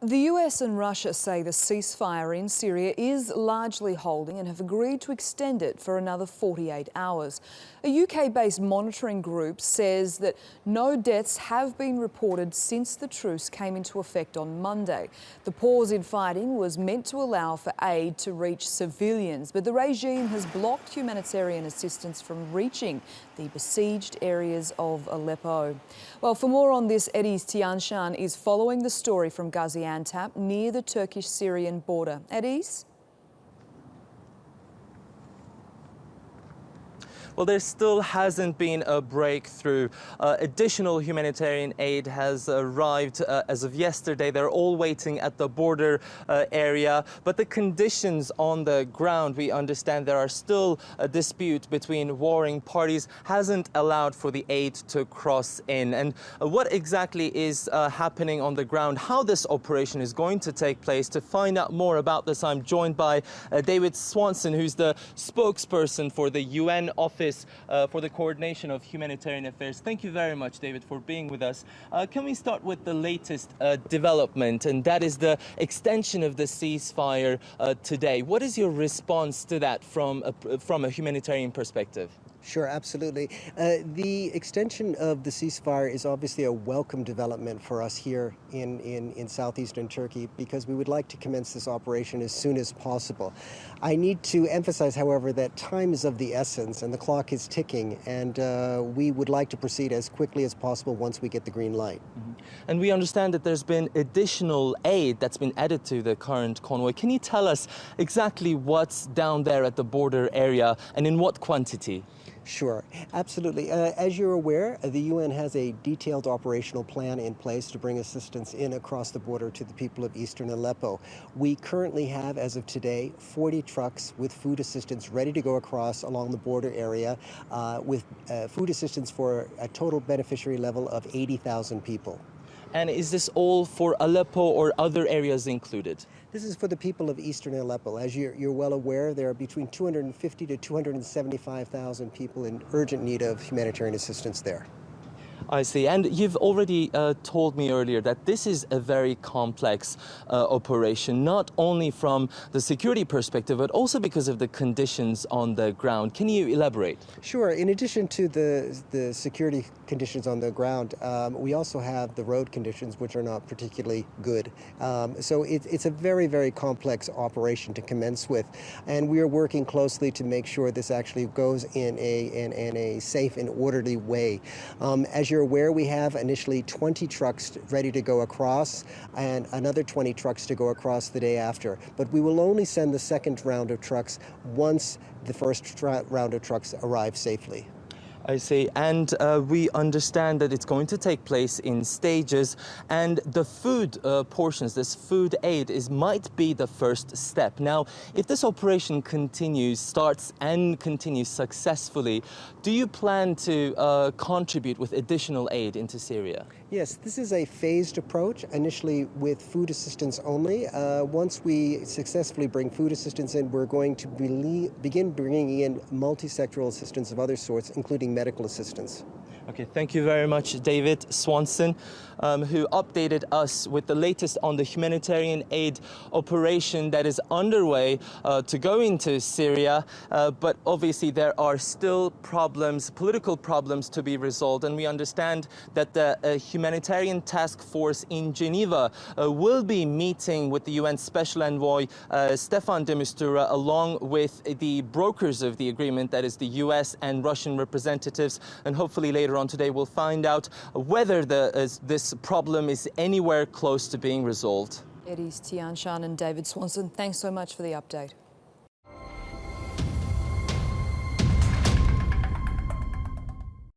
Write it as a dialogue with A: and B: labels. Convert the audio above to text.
A: The US and Russia say the ceasefire in Syria is largely holding and have agreed to extend it for another 48 hours. A UK-based monitoring group says that no deaths have been reported since the truce came into effect on Monday. The pause in fighting was meant to allow for aid to reach civilians, but the regime has blocked humanitarian assistance from reaching the besieged areas of Aleppo. Well, for more on this, Ediz Tiyansan is following the story from Gaziantep near the Turkish-Syrian border. Ediz?
B: Well, there still hasn't been a breakthrough. Additional humanitarian aid has arrived as of yesterday. They're all waiting at the border area. But the conditions on the ground, we understand there are still a dispute between warring parties, hasn't allowed for the aid to cross in. And what exactly is happening on the ground, how this operation is going to take place, to find out more about this, I'm joined by David Swanson, who's the spokesperson for the UN Office for the Coordination of Humanitarian Affairs. Thank you very much, David, for being with us. Can we start with the latest development, and that is the extension of the ceasefire today? What is your response to that from a humanitarian perspective?
C: Sure, absolutely. The extension of the ceasefire is obviously a welcome development for us here in southeastern Turkey, because we would like to commence this operation as soon as possible. I need to emphasize, however, that time is of the essence and the clock is ticking, and we would like to proceed as quickly as possible once we get the green light.
B: Mm-hmm. And we understand that there's been additional aid that's been added to the current convoy. Can you tell us exactly what's down there at the border area and in what quantity?
C: Sure, absolutely. As you're aware, the UN has a detailed operational plan in place to bring assistance in across the border to the people of eastern Aleppo. We currently have, as of today, 40 trucks with food assistance ready to go across along the border area, with food assistance for a total beneficiary level of 80,000 people.
B: And is this all for Aleppo or other areas included?
C: This is for the people of eastern Aleppo. As you're well aware, there are between 250 to 275,000 people in urgent need of humanitarian assistance there.
B: I see. And you've already told me earlier that this is a very complex operation, not only from the security perspective, but also because of the conditions on the ground. Can you elaborate?
C: Sure. In addition to the security conditions on the ground, we also have the road conditions, which are not particularly good. So it's a very, very complex operation to commence with. And we are working closely to make sure this actually goes in a safe and orderly way. As you're aware, we have initially 20 trucks ready to go across and another 20 trucks to go across the day after. But we will only send the second round of trucks once the first round of trucks arrive safely.
B: I see. And we understand that it's going to take place in stages, and the food portions, this food aid, might be the first step. Now, if this operation starts and continues successfully, do you plan to contribute with additional aid into Syria?
C: Yes, this is a phased approach, initially with food assistance only. Once we successfully bring food assistance in, we're going to begin bringing in multi-sectoral assistance of other sorts, including medical assistance.
B: Okay, thank you very much, David Swanson, who updated us with the latest on the humanitarian aid operation that is underway to go into Syria. But obviously there are still problems, political problems to be resolved. And we understand that the humanitarian task force in Geneva will be meeting with the UN Special Envoy Staffan de Mistura, along with the brokers of the agreement, that is the US and Russian representatives. And hopefully later on today we'll find out whether this problem is anywhere close to being resolved.
A: Ediz Tiyansan and David Swanson, thanks so much for the update.